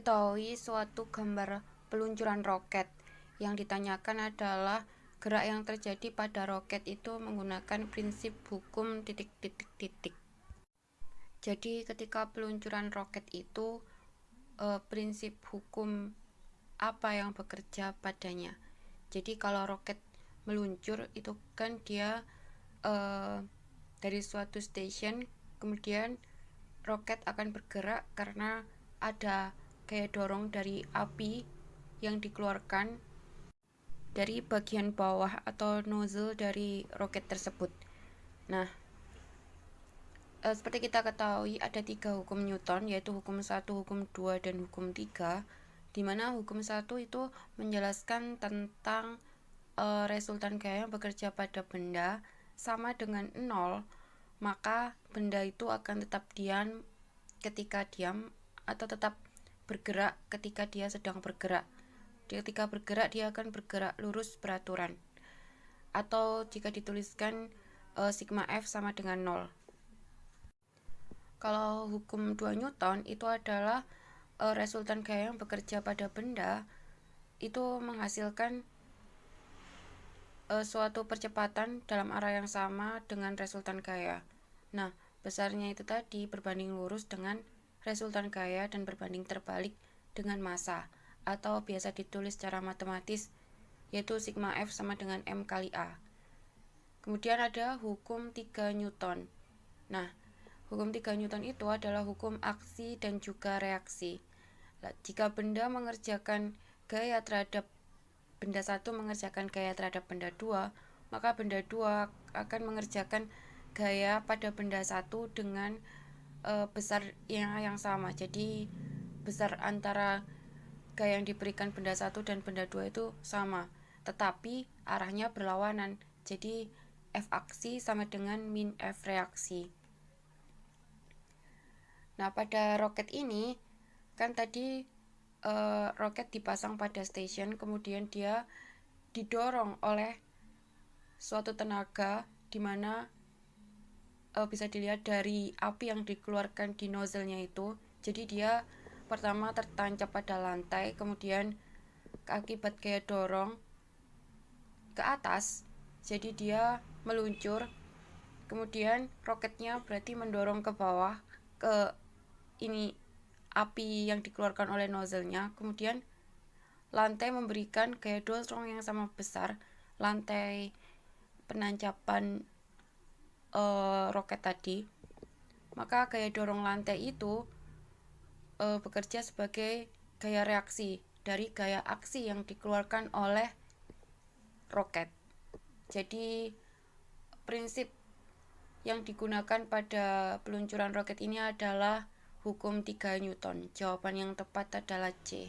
ketahui suatu gambar peluncuran roket. Yang ditanyakan adalah gerak yang terjadi pada roket itu menggunakan prinsip hukum titik-titik-titik. Jadi ketika peluncuran roket itu prinsip hukum apa yang bekerja padanya. Jadi kalau roket meluncur itu kan dia dari suatu station, kemudian roket akan bergerak karena ada gaya dorong dari api yang dikeluarkan dari bagian bawah atau nozzle dari roket tersebut. Nah, seperti kita ketahui ada 3 hukum Newton, yaitu hukum 1, hukum 2, dan hukum 3, di mana hukum 1 itu menjelaskan tentang resultan gaya yang bekerja pada benda sama dengan 0, maka benda itu akan tetap diam ketika diam atau tetap bergerak ketika dia sedang bergerak. Ketika bergerak dia akan bergerak lurus beraturan. Atau jika dituliskan sigma F sama dengan 0. Kalau hukum 2 Newton itu adalah resultan gaya yang bekerja pada benda itu menghasilkan suatu percepatan dalam arah yang sama dengan resultan gaya. Nah, besarnya itu tadi berbanding lurus dengan resultan gaya dan berbanding terbalik dengan massa, atau biasa ditulis secara matematis yaitu sigma F sama dengan M kali A. Kemudian ada hukum 3 Newton. Nah, hukum 3 Newton itu adalah hukum aksi dan juga reaksi. Jika benda mengerjakan gaya terhadap benda 1 mengerjakan gaya terhadap benda 2, maka benda 2 akan mengerjakan gaya pada benda 1 dengan besar yang sama. Jadi besar antara gaya yang diberikan benda 1 dan benda 2 itu sama, tetapi arahnya berlawanan. Jadi F aksi sama dengan min F reaksi. Nah, pada roket ini kan tadi roket dipasang pada station, kemudian dia didorong oleh suatu tenaga di mana bisa dilihat dari api yang dikeluarkan di nozzle-nya itu. Jadi dia pertama tertancap pada lantai, kemudian akibat gaya dorong ke atas, jadi dia meluncur. Kemudian roketnya berarti mendorong ke bawah ke ini api yang dikeluarkan oleh nozzle-nya. Kemudian lantai memberikan gaya dorong yang sama besar, lantai penancapan roket tadi. Maka gaya dorong lantai itu bekerja sebagai gaya reaksi dari gaya aksi yang dikeluarkan oleh roket. Jadi prinsip yang digunakan pada peluncuran roket ini adalah hukum 3 Newton. Jawaban yang tepat adalah C.